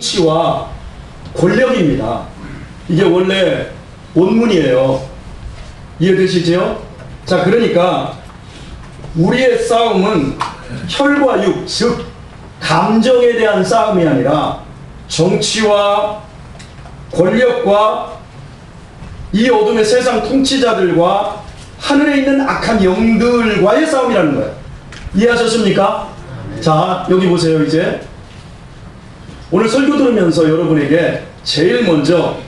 정치와 권력입니다. 이게 원래 원문이에요. 이해되시죠? 자, 그러니까 우리의 싸움은 혈과 육, 즉 감정에 대한 싸움이 아니라 정치와 권력과 이 어둠의 세상 통치자들과 하늘에 있는 악한 영들과의 싸움이라는 거예요. 이해하셨습니까? 자, 여기 보세요. 이제 오늘 설교 들으면서 여러분에게 제일 먼저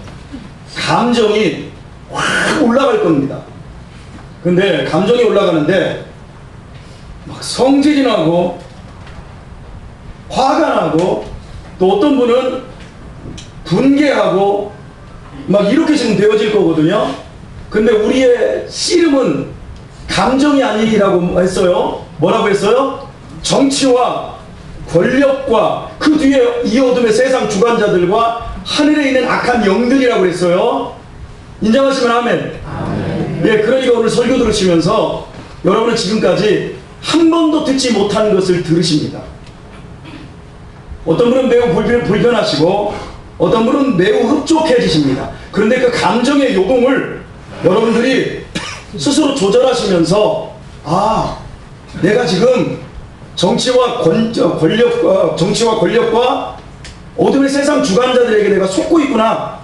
감정이 확 올라갈 겁니다. 근데 감정이 올라가는데 막 성질이 나고 화가 나고 또 어떤 분은 분개하고 막 이렇게 지금 되어질 거거든요. 근데 우리의 씨름은 감정이 아니라고 했어요. 뭐라고 했어요? 정치와 권력과 그 뒤에 이 어둠의 세상 주관자들과 하늘에 있는 악한 영들이라고 했어요. 인정하시면 아멘. 아멘. 예, 그러니까 오늘 설교 들으시면서 여러분은 지금까지 한 번도 듣지 못한 것을 들으십니다. 어떤 분은 매우 불편하시고 어떤 분은 매우 흡족해지십니다. 그런데 그 감정의 요동을 여러분들이 스스로 조절하시면서 아, 내가 지금 정치와 권력과 어둠의 세상 주관자들에게 내가 속고 있구나.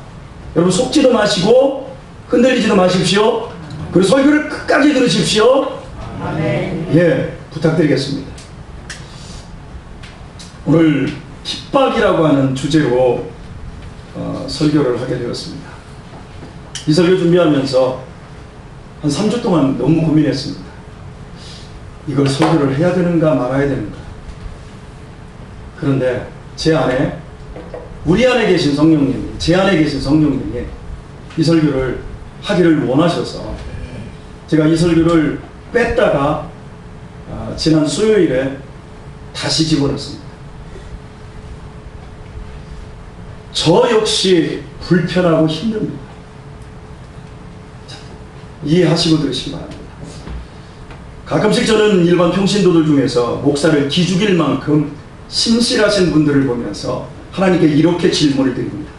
여러분 속지도 마시고 흔들리지도 마십시오. 그리고 설교를 끝까지 들으십시오. 아멘. 예, 부탁드리겠습니다. 오늘 핍박이라고 하는 주제로 설교를 하게 되었습니다. 이 설교 준비하면서 한 3주 동안 너무 고민했습니다. 이걸 설교를 해야 되는가 말아야 되는가. 그런데 제 안에 우리 안에 계신 성령님이 제 안에 계신 성령님이 이 설교를 하기를 원하셔서 제가 이 설교를 뺐다가 지난 수요일에 다시 집어넣습니다. 저 역시 불편하고 힘듭니다. 자, 이해하시고 들으시기 바랍니다. 가끔씩 저는 일반 평신도들 중에서 목사를 기죽일 만큼 신실하신 분들을 보면서 하나님께 이렇게 질문을 드립니다.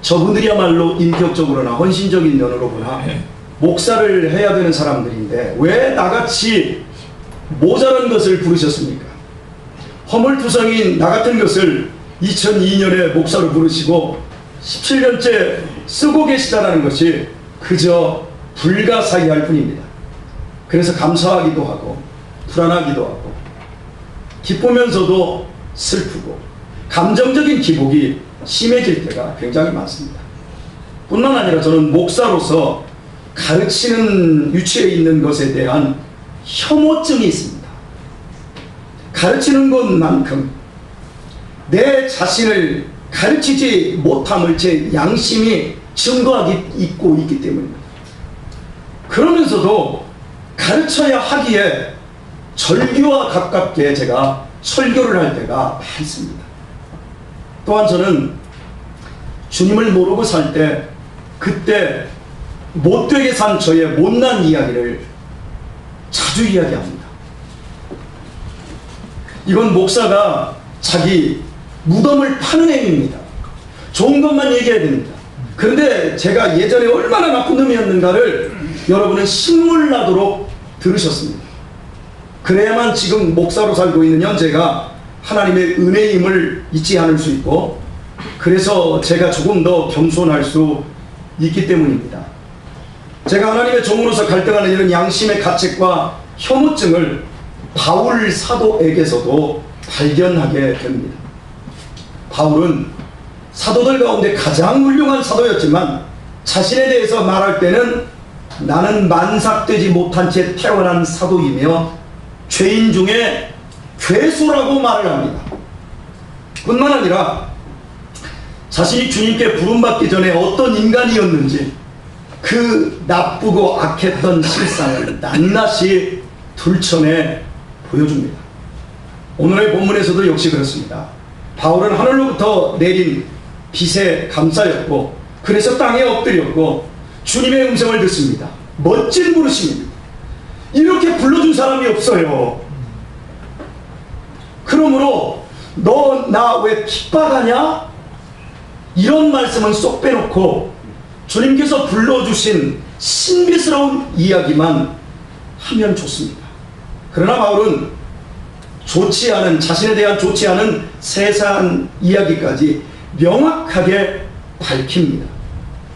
저분들이야말로 인격적으로나 헌신적인 면으로 보나 목사를 해야 되는 사람들인데 왜 나같이 모자란 것을 부르셨습니까? 허물투성인 나 같은 것을 2002년에 목사로 부르시고 17년째 쓰고 계시다는 것이 그저 불가사의할 뿐입니다. 그래서 감사하기도 하고 불안하기도 하고 기쁘면서도 슬프고 감정적인 기복이 심해질 때가 굉장히 많습니다. 뿐만 아니라 저는 목사로서 가르치는 위치에 있는 것에 대한 혐오증이 있습니다. 가르치는 것만큼 내 자신을 가르치지 못함을 제 양심이 증거하고 있기 때문입니다. 그러면서도 가르쳐야 하기에 절규와 가깝게 제가 설교를 할 때가 많습니다. 또한 저는 주님을 모르고 살 때 그때 못되게 산 저의 못난 이야기를 자주 이야기합니다. 이건 목사가 자기 무덤을 파는 행위입니다. 좋은 것만 얘기해야 됩니다. 그런데 제가 예전에 얼마나 나쁜 놈이었는가를 여러분은 신물나도록 들으셨습니다. 그래야만 지금 목사로 살고 있는 현재가 하나님의 은혜임을 잊지 않을 수 있고 그래서 제가 조금 더 겸손할 수 있기 때문입니다. 제가 하나님의 종으로서 갈등하는 이런 양심의 가책과 혐오증을 바울 사도에게서도 발견하게 됩니다. 바울은 사도들 가운데 가장 훌륭한 사도였지만 자신에 대해서 말할 때는 나는 만삭되지 못한 채 태어난 사도이며 죄인 중에 괴수라고 말을 합니다. 뿐만 아니라 자신이 주님께 부름받기 전에 어떤 인간이었는지 그 나쁘고 악했던 실상을 낱낱이 들춰내 보여줍니다. 오늘의 본문에서도 역시 그렇습니다. 바울은 하늘로부터 내린 빛에 감싸였고 그래서 땅에 엎드렸고 주님의 음성을 듣습니다. 멋진 부르심입니다. 이렇게 불러준 사람이 없어요. 그러므로 너 나 왜 핍박하냐? 이런 말씀은 쏙 빼놓고 주님께서 불러주신 신비스러운 이야기만 하면 좋습니다. 그러나 바울은 자신에 대한 좋지 않은 세상 이야기까지 명확하게 밝힙니다.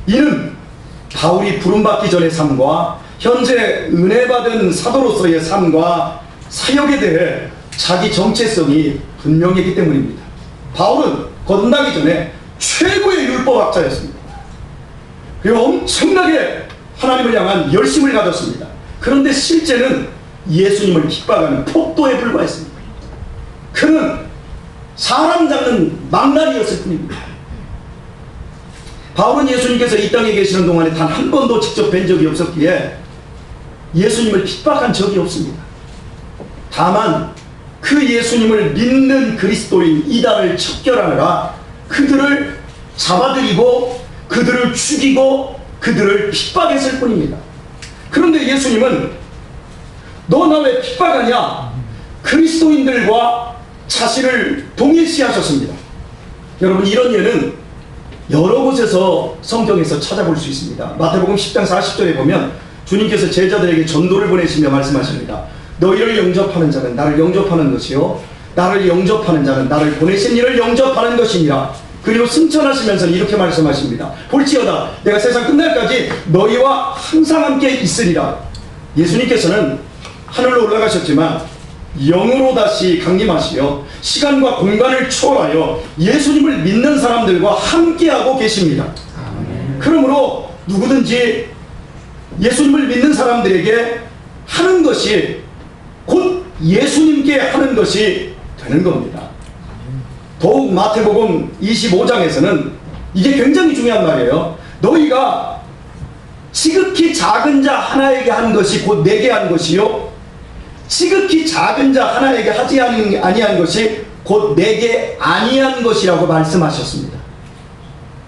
이는 바울이 부름받기 전의 삶과 현재 은혜받은 사도로서의 삶과 사역에 대해 자기 정체성이 분명했기 때문입니다. 바울은 거듭나기 전에 최고의 율법학자였습니다. 그리고 엄청나게 하나님을 향한 열심을 가졌습니다. 그런데 실제는 예수님을 핍박하는 폭도에 불과했습니다. 그는 사람 잡는 망나니였을 뿐입니다. 바울은 예수님께서 이 땅에 계시는 동안에 단 한 번도 직접 뵌 적이 없었기에 예수님을 핍박한 적이 없습니다. 다만 그 예수님을 믿는 그리스도인 이단을 척결하느라 그들을 잡아들이고 그들을 죽이고 그들을 핍박했을 뿐입니다. 그런데 예수님은 너 나 왜 핍박하냐? 그리스도인들과 자신을 동일시하셨습니다. 여러분, 이런 예는 여러 곳에서 성경에서 찾아볼 수 있습니다. 마태복음 10장 40절에 보면 주님께서 제자들에게 전도를 보내시며 말씀하십니다. 너희를 영접하는 자는 나를 영접하는 것이요 나를 영접하는 자는 나를 보내신 이를 영접하는 것이니라. 그리고 승천하시면서 이렇게 말씀하십니다. 볼지어다 내가 세상 끝날까지 너희와 항상 함께 있으리라. 예수님께서는 하늘로 올라가셨지만 영으로 다시 강림하시어 시간과 공간을 초월하여 예수님을 믿는 사람들과 함께하고 계십니다. 그러므로 누구든지 예수님을 믿는 사람들에게 하는 것이 곧 예수님께 하는 것이 되는 겁니다. 더욱 마태복음 25장에서는 이게 굉장히 중요한 말이에요. 너희가 지극히 작은 자 하나에게 한 것이 곧 내게 한 것이요 지극히 작은 자 하나에게 하지 아니한 것이 곧 내게 아니한 것이라고 말씀하셨습니다.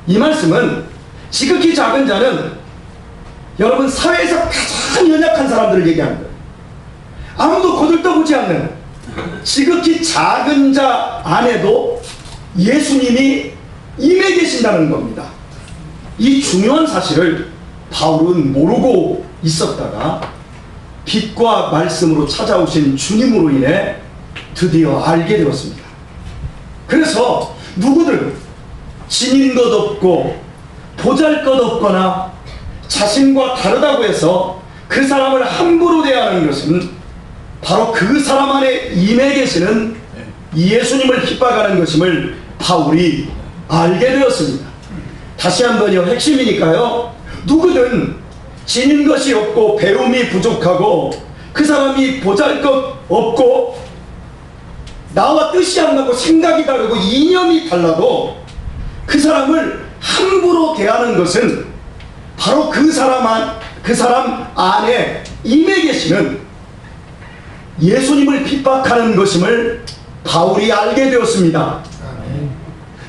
이 말씀은 지극히 작은 자는 여러분 사회에서 가장 연약한 사람들을 얘기하는 거예요. 아무도 거들떠보지 않는 지극히 작은 자 안에도 예수님이 임해 계신다는 겁니다. 이 중요한 사실을 바울은 모르고 있었다가 빛과 말씀으로 찾아오신 주님으로 인해 드디어 알게 되었습니다. 그래서 누구든 지닌 것 없고 보잘것없거나 자신과 다르다고 해서 그 사람을 함부로 대하는 것은 바로 그 사람 안에 임해 계시는 예수님을 핍박하는 것임을 바울이 알게 되었습니다. 다시 한번요, 핵심이니까요. 누구든 지닌 것이 없고 배움이 부족하고 그 사람이 보잘것없고 나와 뜻이 안 나고 생각이 다르고 이념이 달라도 그 사람을 함부로 대하는 것은 바로 그 사람 안에 임해 계시는 예수님을 핍박하는 것임을 바울이 알게 되었습니다. 아멘.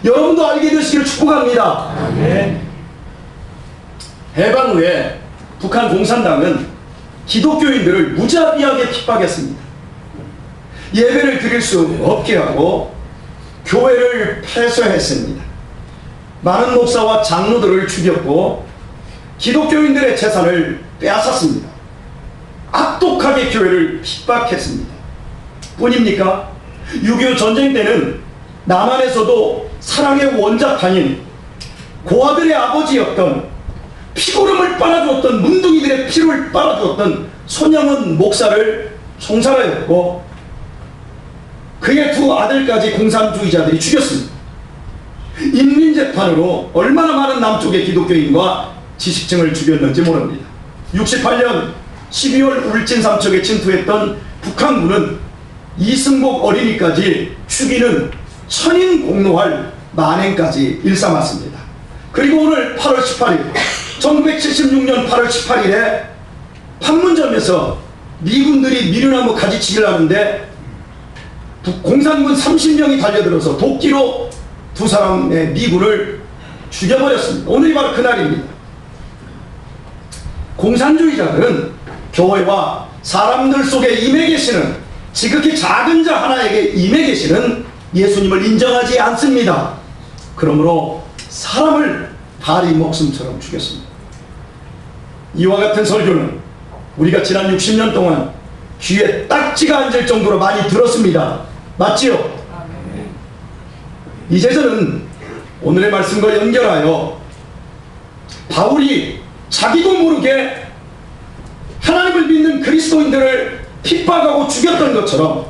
여러분도 알게 되시기를 축복합니다. 아멘. 해방 후에 북한 공산당은 기독교인들을 무자비하게 핍박했습니다. 예배를 드릴 수 없게 하고 교회를 폐쇄했습니다. 많은 목사와 장로들을 죽였고 기독교인들의 재산을 빼앗았습니다. 악독하게 교회를 핍박했습니다. 뿐입니까? 6.25 전쟁 때는 남한에서도 사랑의 원작판인 고아들의 아버지였던 피고름을 빨아주었던 문둥이들의 피를 빨아주었던 손양원 목사를 총살하였고 그의 두 아들까지 공산주의자들이 죽였습니다. 인민재판으로 얼마나 많은 남쪽의 기독교인과 지식층을 죽였는지 모릅니다. 68년 12월 울진 삼척에 침투했던 북한군은 이승복 어린이까지 죽이는 천인 공노할 만행까지 일삼았습니다. 그리고 오늘 8월 18일 1976년 8월 18일에 판문점에서 미군들이 미르나무 가지치기를 하는데 공산군 30명이 달려들어서 도끼로 두 사람의 미군을 죽여버렸습니다. 오늘이 바로 그날입니다. 공산주의자들은 교회와 사람들 속에 임해 계시는 지극히 작은 자 하나에게 임해 계시는 예수님을 인정하지 않습니다. 그러므로 사람을 다리 목숨처럼 죽였습니다. 이와 같은 설교는 우리가 지난 60년 동안 귀에 딱지가 앉을 정도로 많이 들었습니다. 맞지요? 이제 저는 오늘의 말씀과 연결하여 바울이 자기도 모르게 하나님을 믿는 그리스도인들을 핍박하고 죽였던 것처럼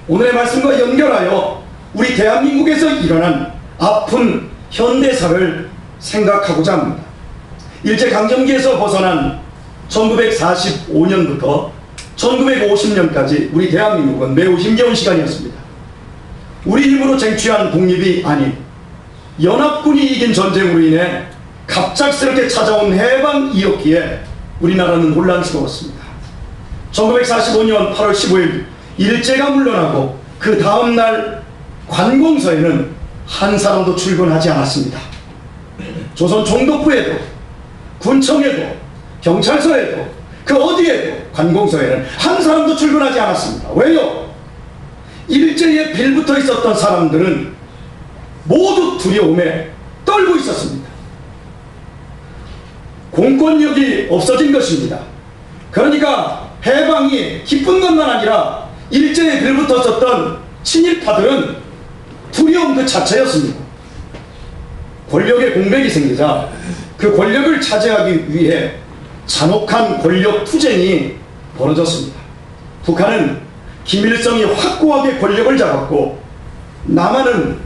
오늘의 말씀과 연결하여 우리 대한민국에서 일어난 아픈 현대사를 생각하고자 합니다. 일제강점기에서 벗어난 1945년부터 1950년까지 우리 대한민국은 매우 힘겨운 시간이었습니다. 우리 힘으로 쟁취한 독립이 아닌 연합군이 이긴 전쟁으로 인해 갑작스럽게 찾아온 해방이었기에 우리나라는 혼란스러웠습니다. 1945년 8월 15일 일제가 물러나고 그 다음날 관공서에는 한 사람도 출근하지 않았습니다. 조선 총독부에도 군청에도 경찰서에도 그 어디에도 관공서에는 한 사람도 출근하지 않았습니다. 왜요? 일제에 빌붙어 있었던 사람들은 모두 두려움에 떨고 있었습니다. 공권력이 없어진 것입니다. 그러니까 해방이 기쁜 것만 아니라 일제에 빌붙었었던 친일파들은 두려움 그 자체였습니다. 권력의 공백이 생기자 그 권력을 차지하기 위해 잔혹한 권력 투쟁이 벌어졌습니다. 북한은 김일성이 확고하게 권력을 잡았고 남한은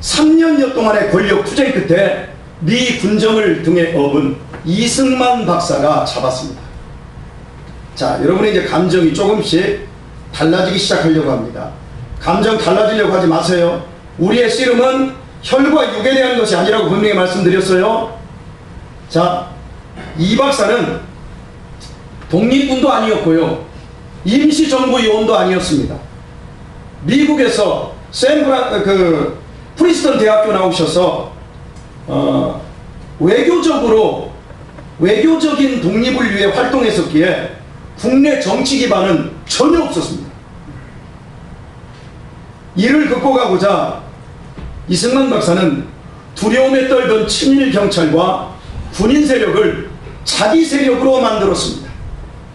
3년여 동안의 권력 투쟁 끝에 미 군정을 등에 업은 이승만 박사가 잡았습니다. 자, 여러분의 이제 감정이 조금씩 달라지기 시작하려고 합니다. 감정 달라지려고 하지 마세요. 우리의 씨름은 혈과 육에 대한 것이 아니라고 분명히 말씀드렸어요. 자, 이 박사는 독립군도 아니었고요, 임시정부 요원도 아니었습니다. 미국에서 프린스턴 대학교 나오셔서 외교적인 독립을 위해 활동했었기에 국내 정치 기반은 전혀 없었습니다. 이를 극복하고자 이승만 박사는 두려움에 떨던 친일 경찰과 군인 세력을 자기 세력으로 만들었습니다.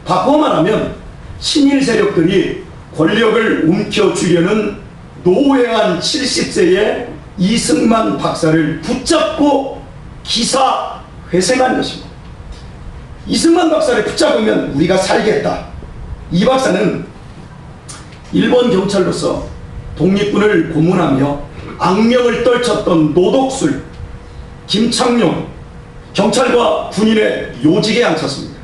바꿔 말하면 친일 세력들이 권력을 움켜쥐려는 노회한 70세의 이승만 박사를 붙잡고 기사 회생한 것입니다. 이승만 박사를 붙잡으면 우리가 살겠다. 이 박사는 일본 경찰로서 독립군을 고문하며 악명을 떨쳤던 노독술 김창룡 경찰과 군인의 요직에 앉혔습니다.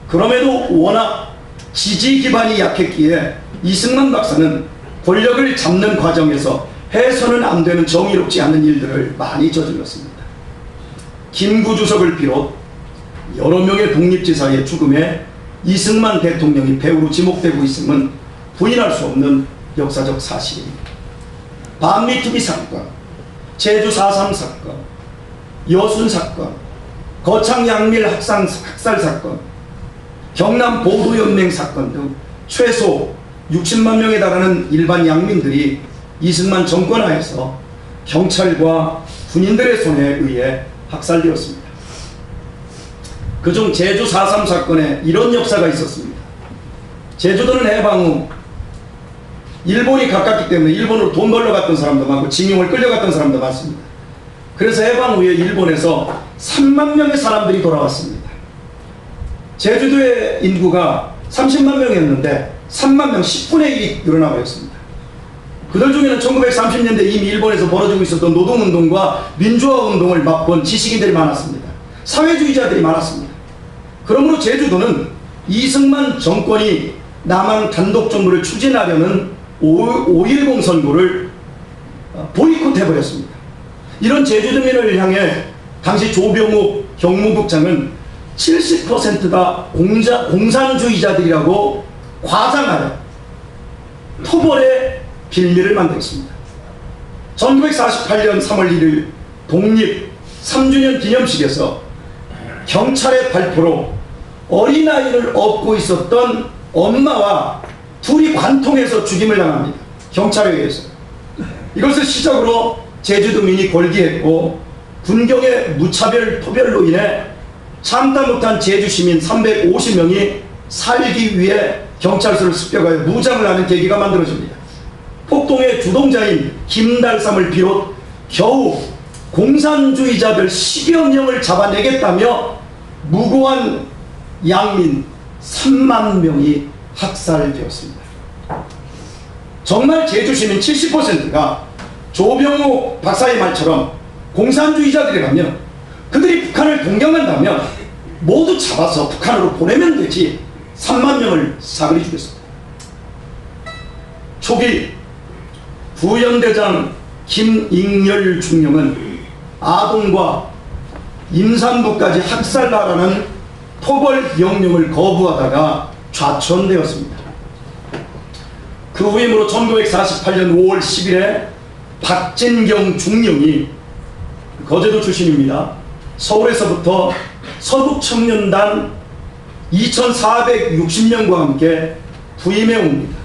그럼에도 워낙 지지 기반이 약했기에 이승만 박사는 권력을 잡는 과정에서 해서는 안 되는 정의롭지 않은 일들을 많이 저질렀습니다. 김구 주석을 비롯 여러 명의 독립지사의 죽음에 이승만 대통령이 배후로 지목되고 있음은 부인할 수 없는 역사적 사실입니다. 반미투비 사건, 제주 4.3 사건, 여순 사건, 거창 양밀 학살 사건, 경남 보도연맹 사건 등 최소 60만 명에 달하는 일반 양민들이 이승만 정권하에서 경찰과 군인들의 손에 의해 학살되었습니다. 그중 제주 4.3 사건에 이런 역사가 있었습니다. 제주도는 해방 후 일본이 가깝기 때문에 일본으로 돈 벌러 갔던 사람도 많고 징용을 끌려갔던 사람도 많습니다. 그래서 해방 후에 일본에서 3만 명의 사람들이 돌아왔습니다. 제주도의 인구가 30만 명이었는데 3만 명 10분의 1이 늘어나 버렸습니다. 그들 중에는 1930년대 이미 일본에서 벌어지고 있었던 노동운동과 민주화운동을 맛본 지식인들이 많았습니다. 사회주의자들이 많았습니다. 그러므로 제주도는 이승만 정권이 남한 단독정부를 추진하려는 5.10 선거를 보이콧해버렸습니다. 이런 제주도민을 향해 당시 조병욱 경무국장은 70%가 공산주의자들이라고 과장하여 토벌의 빌미를 만들었습니다. 1948년 3월 1일 독립 3주년 기념식에서 경찰의 발표로 어린아이를 업고 있었던 엄마와 둘이 관통해서 죽임을 당합니다. 경찰에 의해서. 이것을 시작으로 제주도민이 골기했고 군경의 무차별 토별로 인해 참다 못한 제주시민 350명이 살기 위해 경찰서를 습격하여 무장을 하는 계기가 만들어집니다. 폭동의 주동자인 김달삼을 비롯 겨우 공산주의자들 10여 명을 잡아내겠다며 무고한 양민 3만 명이 학살되었습니다. 정말 제주시민 70%가 조병우 박사의 말처럼 공산주의자들이라면, 그들이 북한을 동경한다면 모두 잡아서 북한으로 보내면 되지 3만 명을 사그리 죽였습니다. 초기 부연대장 김익렬 중령은 아동과 임산부까지 학살하라는 토벌 명령을 거부하다가 좌천되었습니다. 그 후임으로 1948년 5월 10일에 박진경 중령이, 거제도 출신입니다, 서울에서부터 서북청년단 2460명과 함께 부임해 옵니다.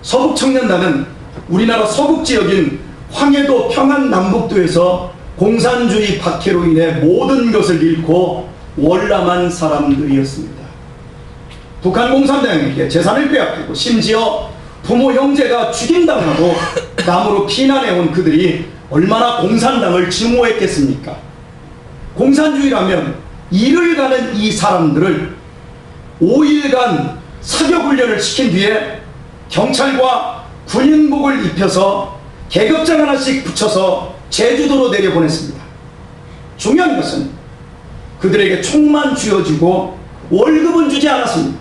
서북청년단은 우리나라 서북지역인 황해도 평안남북도에서 공산주의 박해로 인해 모든 것을 잃고 월남한 사람들이었습니다. 북한 공산당에게 재산을 빼앗기고 심지어 부모 형제가 죽임당하고 남으로 피난해온 그들이 얼마나 공산당을 증오했겠습니까? 공산주의라면 일을 가는 이 사람들을 5일간 사격훈련을 시킨 뒤에 경찰과 군인복을 입혀서 계급장 하나씩 붙여서 제주도로 내려보냈습니다. 중요한 것은 그들에게 총만 쥐어주고 월급은 주지 않았습니다.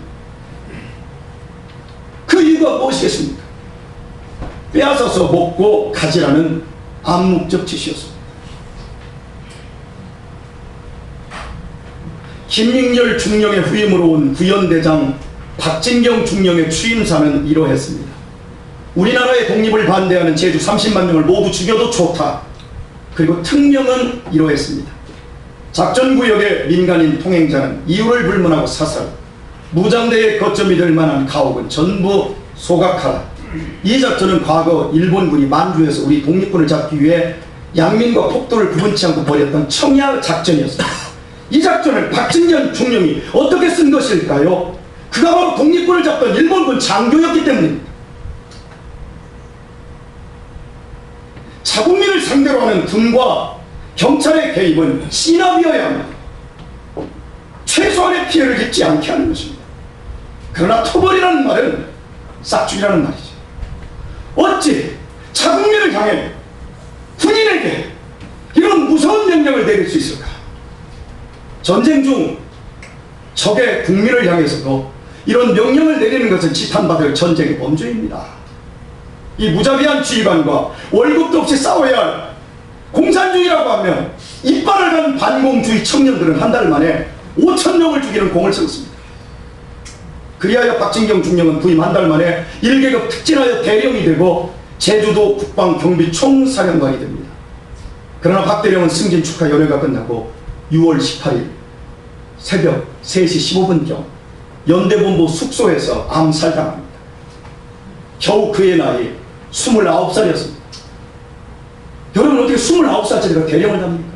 그 이유가 무엇이겠습니까? 빼앗아서 먹고 가지라는 암묵적 짓이었습니다. 김익렬 중령의 후임으로 온 부연대장 박진경 중령의 취임사는 이러했습니다. 우리나라의 독립을 반대하는 제주 30만 명을 모두 죽여도 좋다. 그리고 특명은 이러했습니다. 작전구역의 민간인 통행자는 이유를 불문하고 사살, 무장대의 거점이 될 만한 가옥은 전부 소각하라. 이 작전은 과거 일본군이 만주에서 우리 독립군을 잡기 위해 양민과 폭도를 구분치 않고 벌였던 청야 작전이었습니다. 이 작전을 박진경 중령이 어떻게 쓴 것일까요? 그가 바로 독립군을 잡던 일본군 장교였기 때문입니다. 자국민을 상대로 하는 군과 경찰의 개입은 진압이어야 합니다. 최소한의 피해를 입지 않게 하는 것입니다. 그러나 토벌이라는 말은 싹죽이라는 말이죠. 어찌 자국민을 향해 군인에게 이런 무서운 명령을 내릴 수 있을까? 전쟁 중 적의 국민을 향해서도 이런 명령을 내리는 것은 지탄받을 전쟁의 범죄입니다. 이 무자비한 지휘관과 월급도 없이 싸워야 할 공산주의라고 하면 이빨을 간 반공주의 청년들은 한 달 만에 5,000명을 죽이는 공을 세웠습니다. 그리하여 박진경 중령은 부임 한 달 만에 1계급 특진하여 대령이 되고 제주도 국방경비총사령관이 됩니다. 그러나 박 대령은 승진 축하 연회가 끝나고 6월 18일 새벽 3시 15분경 연대본부 숙소에서 암살당합니다. 겨우 그의 나이 29살이었습니다. 여러분, 어떻게 29살짜리가 대령을 답니까?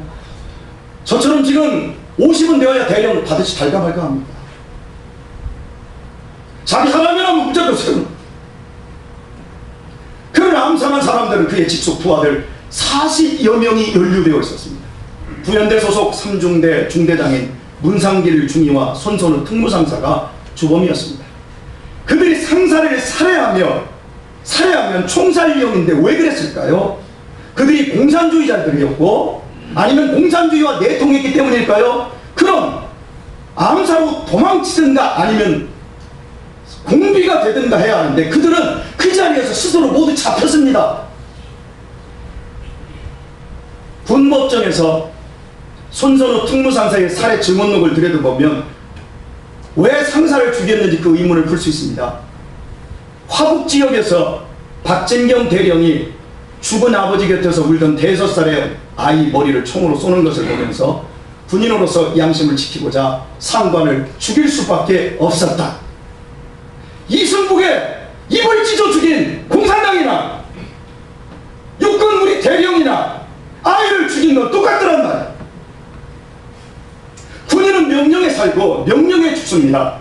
저처럼 지금 50은 되어야 대령 받으시 달까 말까 합니다. 자기 사람이라면 문제도 없어요. 그를 암살한 사람들은 그의 직속 부하들 40여 명이 연루되어 있었습니다. 부연대 소속 3중대 중대장인 문상길 중위와 손선우 특무상사가 주범이었습니다. 그들이 상사를 살해하면 총살령인데 왜 그랬을까요? 그들이 공산주의자들이었고 아니면 공산주의와 내통했기 때문일까요? 그럼 암살 후 도망치든가 아니면 공비가 되든가 해야 하는데 그들은 그 자리에서 스스로 모두 잡혔습니다. 군법정에서 손선우 특무상사의 살해 증언록을 들여다보면 왜 상사를 죽였는지 그 의문을 풀 수 있습니다. 화북지역에서 박진경 대령이 죽은 아버지 곁에서 울던 5살의 아이 머리를 총으로 쏘는 것을 보면서 군인으로서 양심을 지키고자 상관을 죽일 수밖에 없었다. 이승북의 입을 찢어 죽인 공산당이나 육군 우리 대령이나 아이를 죽인 건 똑같더란 말이야. 군인은 명령에 살고 명령에 죽습니다.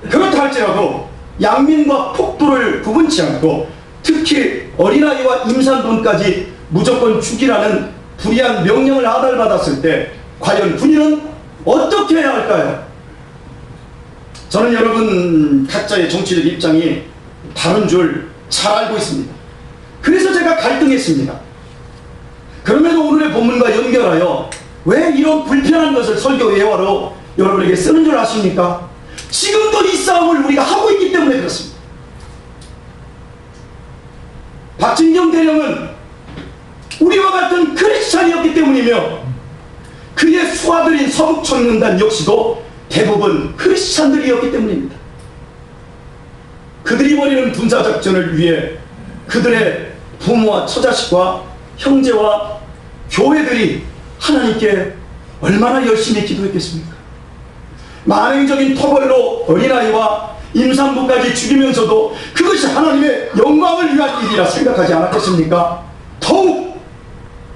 그렇다 할지라도 양민과 폭도를 구분치 않고 특히 어린아이와 임산부까지 무조건 죽이라는 불의한 명령을 하달받았을 때 과연 군인은 어떻게 해야 할까요? 저는 여러분 각자의 정치적 입장이 다른 줄 잘 알고 있습니다. 그래서 제가 갈등했습니다. 그럼에도 오늘의 본문과 연결하여 왜 이런 불편한 것을 설교 예화로 여러분에게 쓰는 줄 아십니까? 지금도 이 싸움을 우리가 하고 있기 때문에 그렇습니다. 박진경 대령은 우리와 같은 크리스찬이었기 때문이며 그의 수하들인 서북청년단 역시도 대부분 크리스찬들이었기 때문입니다. 그들이 벌이는 군사작전을 위해 그들의 부모와 처자식과 형제와 교회들이 하나님께 얼마나 열심히 기도했겠습니까? 만행적인 토벌로 어린아이와 임산부까지 죽이면서도 그것이 하나님의 영광을 위한 일이라 생각하지 않았겠습니까? 더욱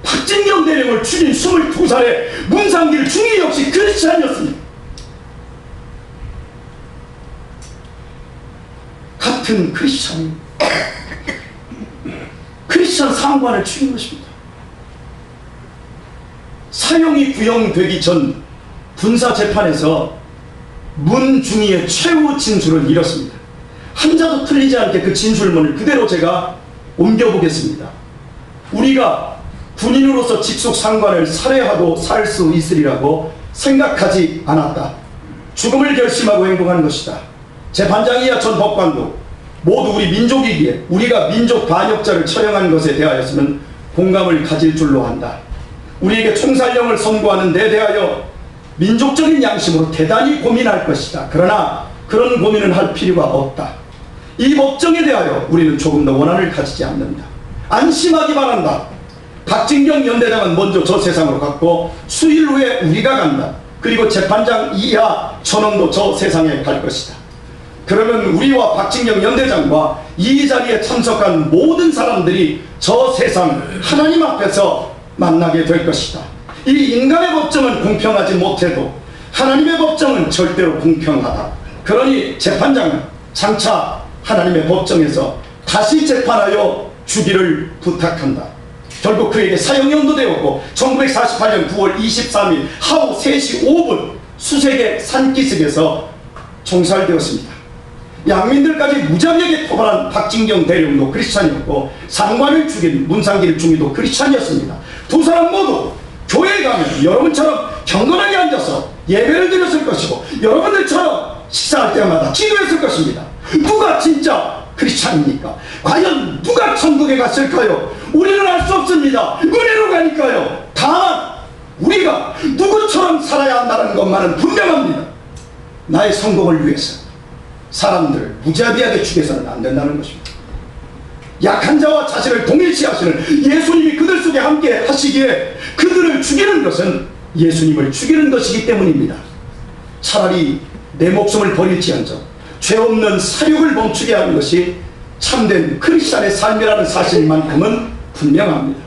박진경 대령을 죽인 22살의 문상길 중위 역시 크리스찬이었습니다. 같은 크리스찬이 크리스찬 상관을 죽인 것입니다. 사형이 구형되기 전 군사재판에서 문중위의 최후 진술을 잃었습니다. 한자도 틀리지 않게 그 진술문을 그대로 제가 옮겨보겠습니다. 우리가 군인으로서 직속 상관을 살해하고 살 수 있으리라고 생각하지 않았다. 죽음을 결심하고 행동한 것이다. 재판장이야 전 법관도 모두 우리 민족이기에 우리가 민족 반역자를 처형한 것에 대하여서는 공감을 가질 줄로 한다. 우리에게 총살령을 선고하는 데 대하여 민족적인 양심으로 대단히 고민할 것이다. 그러나 그런 고민은 할 필요가 없다. 이 법정에 대하여 우리는 조금 더 원한을 가지지 않는다. 안심하기 바란다. 박진경 연대장은 먼저 저 세상으로 갔고 수일 후에 우리가 간다. 그리고 재판장 이하 저놈도 저 세상에 갈 것이다. 그러면 우리와 박진경 연대장과 이 자리에 참석한 모든 사람들이 저 세상 하나님 앞에서 만나게 될 것이다. 이 인간의 법정은 공평하지 못해도 하나님의 법정은 절대로 공평하다. 그러니 재판장은 장차 하나님의 법정에서 다시 재판하여 주기를 부탁한다. 결국 그에게 사형 연도되었고 1948년 9월 23일 하루 3시 5분 수색의 산기슭에서 총살되었습니다. 양민들까지 무자비하게 토벌한 박진경 대령도 크리스찬이었고 상관을 죽인 문상길 중위도 크리스찬이었습니다. 두 사람 모두 교회에 가면 여러분처럼 경건하게 앉아서 예배를 드렸을 것이고 여러분들처럼 식사할 때마다 기도했을 것입니다. 누가 진짜 크리스찬입니까? 과연 누가 천국에 갔을까요? 우리는 알 수 없습니다. 은혜로 가니까요. 다만 우리가 누구처럼 살아야 한다는 것만은 분명합니다. 나의 성공을 위해서 사람들을 무자비하게 죽여서는 안 된다는 것입니다. 약한 자와 자신을 동일시하시는 예수님이 그들 속에 함께 하시기에 그들을 죽이는 것은 예수님을 죽이는 것이기 때문입니다. 차라리 내 목숨을 버릴지언정 죄 없는 사육을 멈추게 하는 것이 참된 크리스찬의 삶이라는 사실만큼은 분명합니다.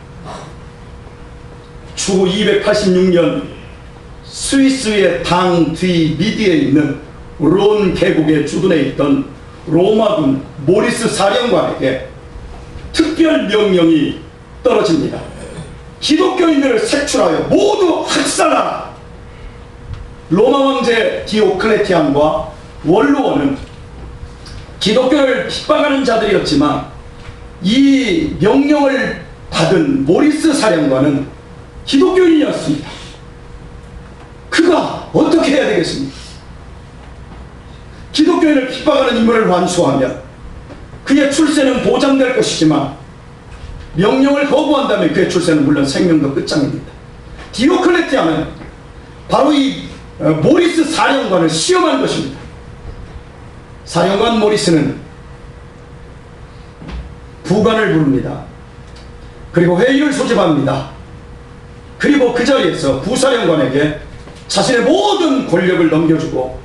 주 286년 스위스의 당 뒤 미디에 있는 론 계곡에 주둔해 있던 로마군 모리스 사령관에게 특별 명령이 떨어집니다. 기독교인들을 색출하여 모두 학살하라. 로마 황제 디오클레티안과 원로원은 기독교를 핍박하는 자들이었지만 이 명령을 받은 모리스 사령관은 기독교인이었습니다. 그가 어떻게 해야 되겠습니까? 기독교인을 핍박하는 인물을 완수하면 그의 출세는 보장될 것이지만 명령을 거부한다면 그의 출세는 물론 생명도 끝장입니다. 디오클레티안은 바로 이 모리스 사령관을 시험한 것입니다. 사령관 모리스는 부관을 부릅니다. 그리고 회의를 소집합니다. 그리고 그 자리에서 부사령관에게 자신의 모든 권력을 넘겨주고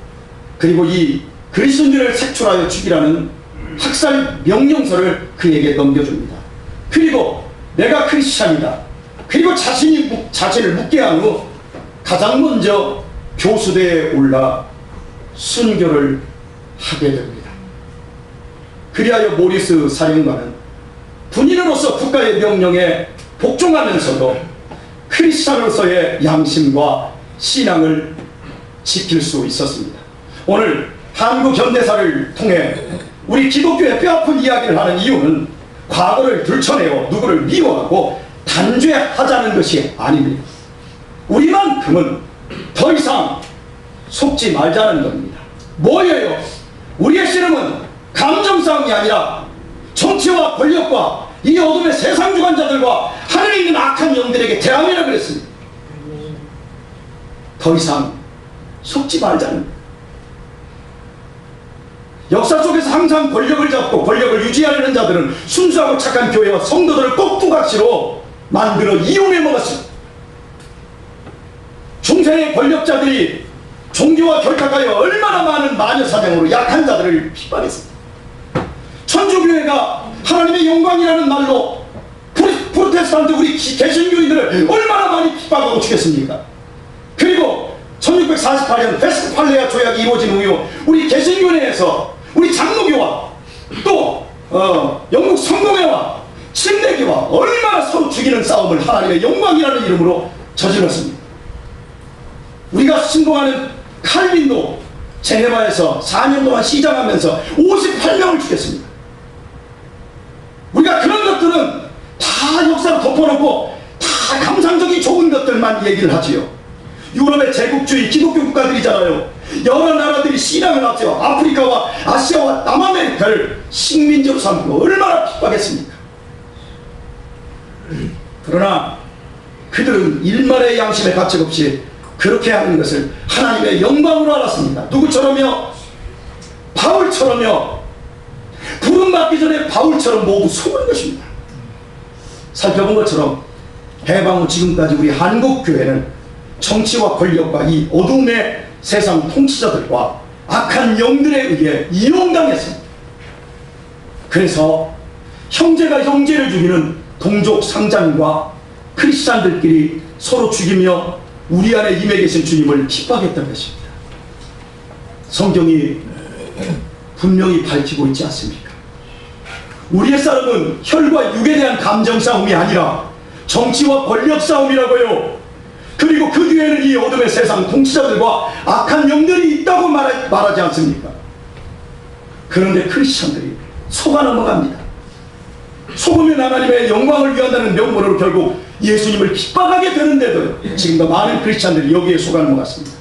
그리고 이 그리스도인들을 색출하여 죽이라는 학살 명령서를 그에게 넘겨줍니다. 그리고 내가 크리스찬이다. 그리고 자신을 묻게 한 후 가장 먼저 교수대에 올라 순교를 하게 됩니다. 그리하여 모리스 사령관은 군인으로서 국가의 명령에 복종하면서도 크리스찬으로서의 양심과 신앙을 지킬 수 있었습니다. 오늘 한국 현대사를 통해 우리 기독교의 뼈아픈 이야기를 하는 이유는 과거를 들춰내어 누구를 미워하고 단죄하자는 것이 아닙니다. 우리만큼은 더 이상 속지 말자는 겁니다. 뭐예요? 우리의 씨름은 감정싸움이 아니라 정치와 권력과 이 어둠의 세상 주관자들과 하늘에 있는 악한 영들에게 대항이라 그랬습니다. 더 이상 속지 말자는 겁니다. 역사 속에서 항상 권력을 잡고 권력을 유지하려는 자들은 순수하고 착한 교회와 성도들을 꼭두각시로 만들어 이용해 먹었습니다. 중세의 권력자들이 종교와 결탁하여 얼마나 많은 마녀사냥으로 약한 자들을 핍박했습니다. 천주교회가 하나님의 영광이라는 말로 프로테스탄트 우리 개신교인들을 얼마나 많이 핍박하고 죽였습니까? 그리고 1648년 웨스트팔레아 조약이 이루어진 이후 우리 개신교회에서 우리 장로교와 또 영국 성공회와 침례교와 얼마나 서로 죽이는 싸움을 하나님의 영광이라는 이름으로 저질렀습니다. 우리가 신봉하는 칼빈도 제네바에서 4년 동안 시장하면서 58명을 죽였습니다. 우리가 그런 것들은 다 역사로 덮어놓고 다 감상적인 좋은 것들만 얘기를 하지요. 유럽의 제국주의 기독교 국가들이잖아요. 여러 나라들이 신앙을 앞세워 아프리카와 아시아와 남아메리카를 식민지로 삼고 얼마나 핍박했습니까? 그러나 그들은 일말의 양심의 가책 없이 그렇게 하는 것을 하나님의 영광으로 알았습니다. 누구처럼요? 바울처럼요. 부름받기 전에 바울처럼 모두 속은 것입니다. 살펴본 것처럼 해방 후 지금까지 우리 한국교회는 정치와 권력과 이 어둠의 세상 통치자들과 악한 영들에 의해 이용당했습니다. 그래서 형제가 형제를 죽이는 동족 상장과 크리스찬들끼리 서로 죽이며 우리 안에 임해 계신 주님을 핍박했던 것입니다. 성경이 분명히 밝히고 있지 않습니까? 우리의 싸움은 혈과 육에 대한 감정 싸움이 아니라 정치와 권력 싸움이라고요. 그리고 그 뒤에는 이 어둠의 세상 통치자들과 악한 영들이 있다고 말하지 않습니까? 그런데 크리스찬들이 속아 넘어갑니다. 속으면 하나님의 영광을 위한다는 명분으로 결국 예수님을 핍박하게 되는데도 지금도 많은 크리스찬들이 여기에 속아 넘어갔습니다.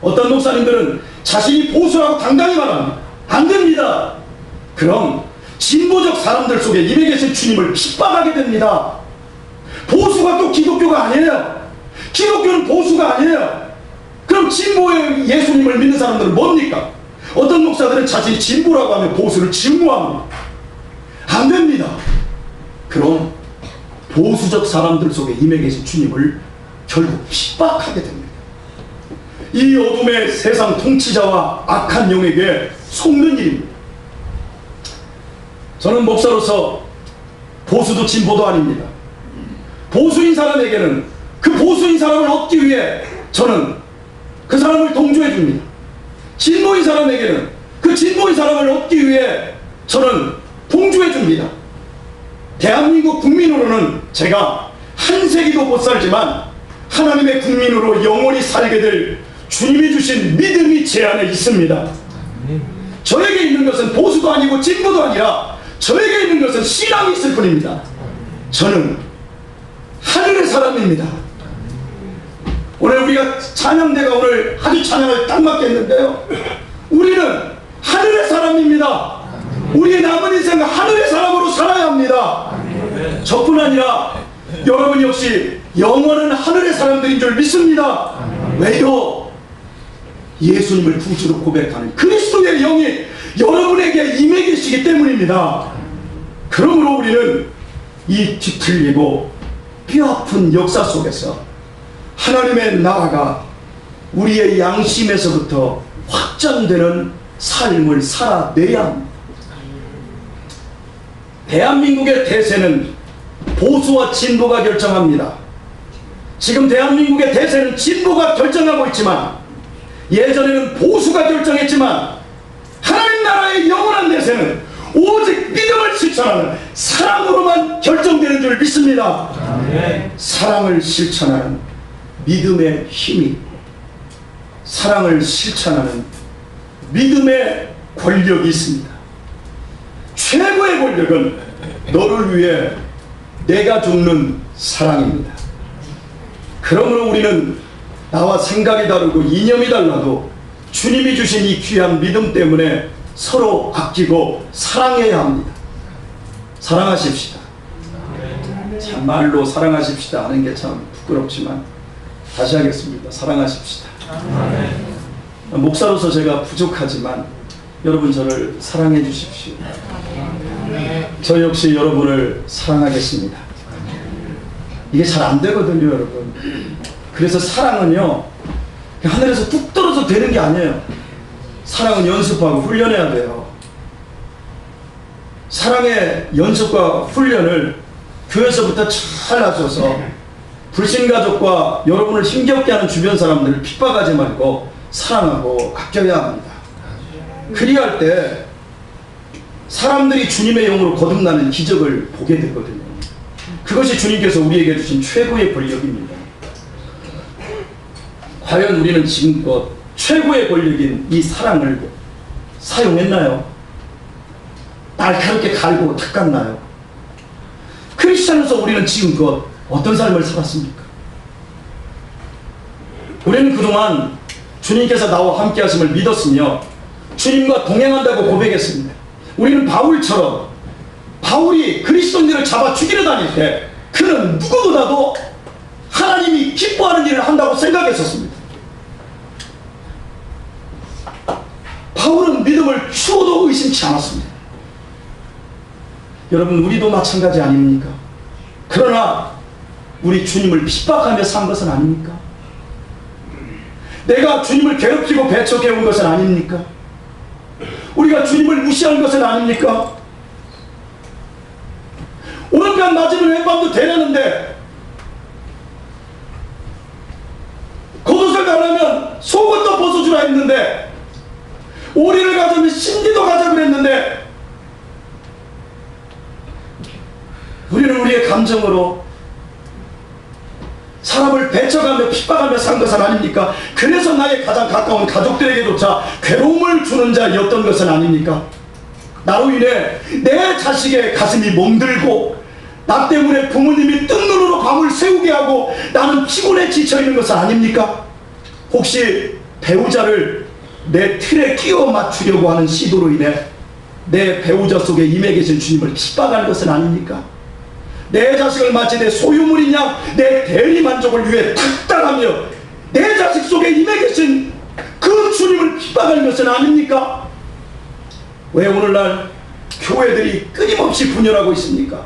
어떤 목사님들은 자신이 보수라고 당당히 말합니다. 안 됩니다. 그럼 진보적 사람들 속에 임해 계신 주님을 핍박하게 됩니다. 보수가 또 기독교가 아니에요. 기독교는 보수가 아니에요. 그럼 진보의 예수님을 믿는 사람들은 뭡니까? 어떤 목사들은 자신이 진보라고 하면 보수를 증오합니다. 안 됩니다. 그럼 보수적 사람들 속에 임해 계신 주님을 결국 핍박하게 됩니다. 이 어둠의 세상 통치자와 악한 영에게 속는 일입니다. 저는 목사로서 보수도 진보도 아닙니다. 보수인 사람에게는 그 보수인 사람을 얻기 위해 저는 그 사람을 동조해 줍니다. 진보인 사람에게는 그 진보인 사람을 얻기 위해 저는 동조해 줍니다. 대한민국 국민으로는 제가 한 세기도 못 살지만 하나님의 국민으로 영원히 살게 될 주님이 주신 믿음이 제 안에 있습니다. 저에게 있는 것은 보수도 아니고 진보도 아니라 저에게 있는 것은 신앙이 있을 뿐입니다. 저는 하늘의 사람입니다. 오늘 우리가 찬양대가 오늘 아주 찬양을 딱 맞겠는데요. 우리는 하늘의 사람입니다. 우리의 남은 인생은 하늘의 사람으로 살아야 합니다. 저뿐 아니라 여러분 역시 영원한 하늘의 사람들인 줄 믿습니다. 왜요? 예수님을 구주로 고백하는 그리스도의 영이 여러분에게 임해 계시기 때문입니다. 그러므로 우리는 이 뒤틀리고 뼈아픈 역사 속에서 하나님의 나라가 우리의 양심에서부터 확장되는 삶을 살아내야 합니다. 대한민국의 대세는 보수와 진보가 결정합니다. 지금 대한민국의 대세는 진보가 결정하고 있지만 예전에는 보수가 결정했지만 하나님 나라의 영원한 대세는 오직 믿음을 실천하는 사랑으로만 결정되는 줄 믿습니다. 사랑을 실천하는 믿음의 힘이, 사랑을 실천하는 믿음의 권력이 있습니다. 최고의 권력은 너를 위해 내가 죽는 사랑입니다. 그러므로 우리는 나와 생각이 다르고 이념이 달라도 주님이 주신 이 귀한 믿음 때문에 서로 아끼고 사랑해야 합니다. 사랑하십시다. 참 말로 사랑하십시다 하는 게 참 부끄럽지만 다시 하겠습니다. 사랑하십시다. 목사로서 제가 부족하지만 여러분 저를 사랑해 주십시오. 저 역시 여러분을 사랑하겠습니다. 이게 잘 안 되거든요, 여러분. 그래서 사랑은요, 하늘에서 뚝 떨어져 되는 게 아니에요. 사랑은 연습하고 훈련해야 돼요. 사랑의 연습과 훈련을 교회에서부터 잘 하셔서 불신가족과 여러분을 힘겹게 하는 주변 사람들을 핍박하지 말고 사랑하고 아껴야 합니다. 그리할 때 사람들이 주님의 영으로 거듭나는 기적을 보게 되거든요. 그것이 주님께서 우리에게 주신 최고의 권력입니다. 과연 우리는 지금껏 최고의 권력인 이 사랑을 사용했나요? 날카롭게 갈고 닦았나요? 크리스찬으로서 우리는 지금껏 어떤 삶을 살았습니까? 우리는 그동안 주님께서 나와 함께 하심을 믿었으며 주님과 동행한다고 고백했습니다. 우리는 바울처럼 바울이 그리스도인들을 잡아 죽이려 다닐 때 그는 누구보다도 하나님이 기뻐하는 일을 한다고 생각했었습니다. 바울은 믿음을 추호도 의심치 않았습니다. 여러분 우리도 마찬가지 아닙니까? 그러나 우리 주님을 핍박하며 산 것은 아닙니까? 내가 주님을 괴롭히고 배척해온 것은 아닙니까? 우리가 주님을 무시한 것은 아닙니까? 오른편 맞으면 왼밤도 되려는데 겉옷을 가려면 속옷도 벗어주라 했는데 오리를 가자면 신디도 가자 그랬는데 우리는 우리의 감정으로 사람을 배척하며 핍박하며 산 것은 아닙니까? 그래서 나의 가장 가까운 가족들에게조차 괴로움을 주는 자였던 것은 아닙니까? 나로 인해 내 자식의 가슴이 멍들고 나 때문에 부모님이 뜬 눈으로 밤을 새우게 하고 나는 피곤해 지쳐있는 것은 아닙니까? 혹시 배우자를 내 틀에 끼워 맞추려고 하는 시도로 인해 내 배우자 속에 임해 계신 주님을 핍박하는 것은 아닙니까? 내 자식을 마치 내 소유물인 양 내 대리만족을 위해 탁당하며 내 자식 속에 임해 계신 그 주님을 핍박하는 것은 아닙니까? 왜 오늘날 교회들이 끊임없이 분열하고 있습니까?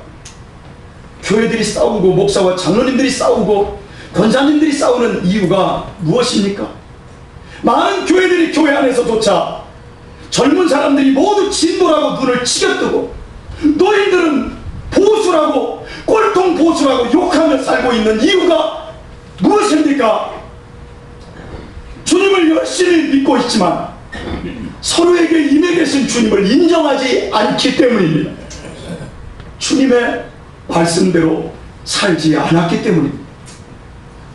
교회들이 싸우고 목사와 장로님들이 싸우고 권사님들이 싸우는 이유가 무엇입니까? 많은 교회들이 교회 안에서조차 젊은 사람들이 모두 진보라고 눈을 치겨뜨고 노인들은 보수라고 꼴통 보수라고 욕하며 살고 있는 이유가 무엇입니까? 주님을 열심히 믿고 있지만 서로에게 임해 계신 주님을 인정하지 않기 때문입니다. 주님의 말씀대로 살지 않았기 때문입니다.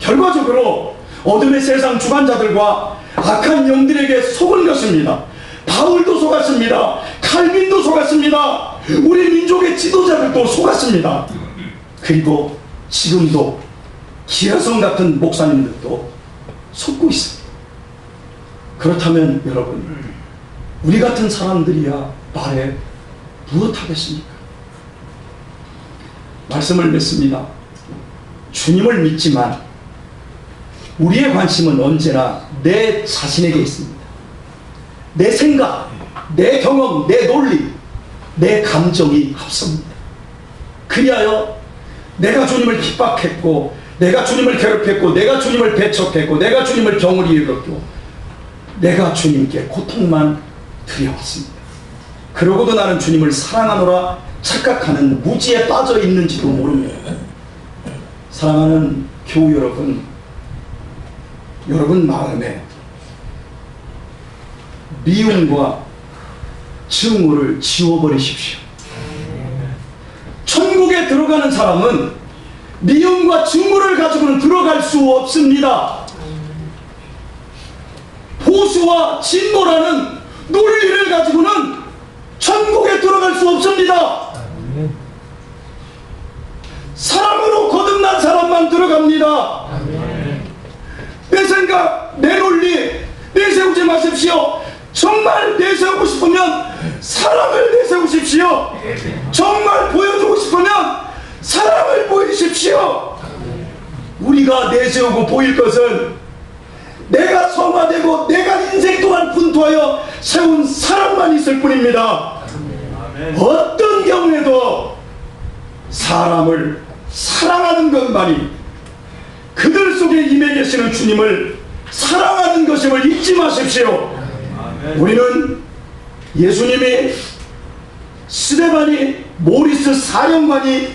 결과적으로 어둠의 세상 주관자들과 악한 영들에게 속은 것입니다. 바울도 속았습니다. 칼빈도 속았습니다. 우리 민족의 지도자들도 속았습니다. 그리고 지금도 기여성 같은 목사님들도 속고 있습니다. 그렇다면 여러분, 우리 같은 사람들이야 말해 무엇하겠습니까? 말씀을 맺습니다. 주님을 믿지만 우리의 관심은 언제나 내 자신에게 있습니다. 내 생각, 내 경험, 내 논리, 내 감정이 앞섭니다. 그리하여 내가 주님을 핍박했고, 내가 주님을 괴롭혔고, 내가 주님을 배척했고, 내가 주님을 경홀히 여겼고, 내가 주님께 고통만 드려왔습니다. 그러고도 나는 주님을 사랑하노라 착각하는 무지에 빠져 있는지도 모릅니다. 사랑하는 교우 여러분, 여러분 마음에 미움과 증오를 지워버리십시오. 천국에 들어가는 사람은 미움과 증오를 가지고는 들어갈 수 없습니다. 보수와 진노라는 논리를 가지고는 천국에 들어갈 수 없습니다. 사랑으로 거듭난 사람만 들어갑니다. 내 생각, 내 논리 내세우지 마십시오. 정말 내세우고 싶으면 사랑을 내세우십시오. 정말 보여주고 싶으면 사랑을 보이십시오. 우리가 내세우고 보일 것은 내가 성화되고 내가 인생 동안 분투하여 세운 사랑만 있을 뿐입니다. 어떤 경우에도 사람을 사랑하는 것만이 그들 속에 임해 계시는 주님을 사랑하는 것임을 잊지 마십시오. 우리는 예수님이 스데반이 모리스 사령관이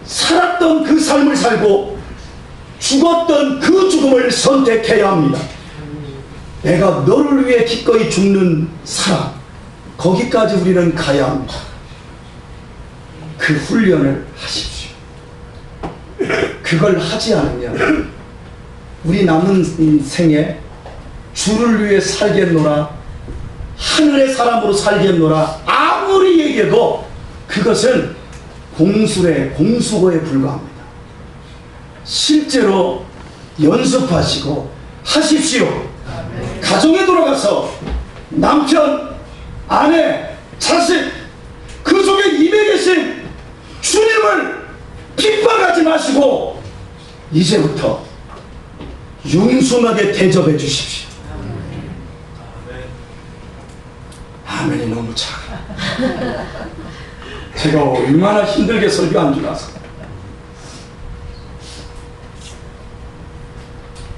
살았던 그 삶을 살고 죽었던 그 죽음을 선택해야 합니다. 내가 너를 위해 기꺼이 죽는 사랑, 거기까지 우리는 가야 합니다. 그 훈련을 하십시오. 그걸 하지 않으면 우리 남은 인생에 주를 위해 살겠노라, 하늘의 사람으로 살겠노라 아무리 얘기해도 그것은 공수거에 불과합니다. 실제로 연습하시고 하십시오. 가정에 돌아가서 남편, 아내, 자식 그 속에 임해 계신 주님을 핍박하지 마시고 이제부터 융숭하게 대접해 주십시오. 아멘이 너무 작아. 제가 얼마나 힘들게 설교한 줄 아세요?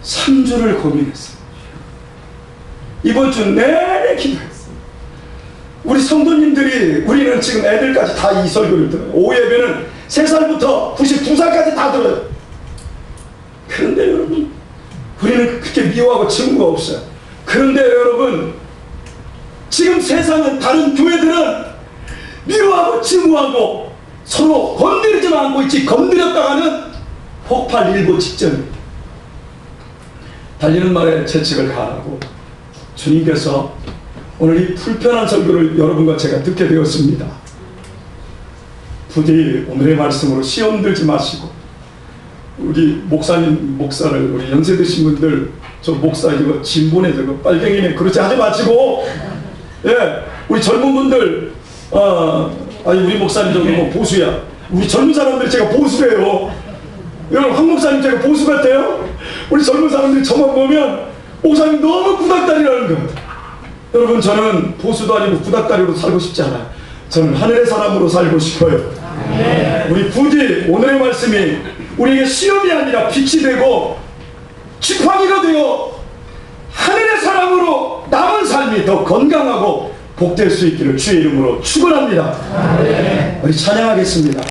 3주를 고민했어요. 이번 주 내내 기도했어요. 우리 성도님들이, 우리는 지금 애들까지 다 이 설교를 들어요. 오후 예배는 3살부터 92살까지 다 들어요. 그런데 여러분, 우리는 그렇게 미워하고 증오가 없어요. 그런데 여러분, 지금 세상은, 다른 교회들은 미워하고 증오하고 서로 건드리지만 않고 있지, 건드렸다가는 폭발 일보 직전입니다. 달리는 말에 재책을 가하고 주님께서 오늘 이 불편한 설교를 여러분과 제가 듣게 되었습니다. 부디 오늘의 말씀으로 시험 들지 마시고, 우리 목사를, 우리 연세 드신 분들, 저 목사 이거 진보네, 저거 빨갱이네, 그렇지 하지 마시고, 예, 우리 젊은 분들, 아니 우리 목사님 저기 뭐 보수야, 우리 젊은 사람들 제가 보수래요. 여러분, 황 목사님 제가 보수 같아요? 우리 젊은 사람들이 저만 보면 목사님 너무 구닥다리라는 것. 여러분, 저는 보수도 아니고 구닥다리로 살고 싶지 않아요. 저는 하늘의 사람으로 살고 싶어요. 우리 부디 오늘의 말씀이 우리에게 시험이 아니라 빛이 되고 지팡이가 되어 하늘의 사람으로 남은 삶이 더 건강하고 복될 수 있기를 주의 이름으로 축원합니다. 우리 찬양하겠습니다.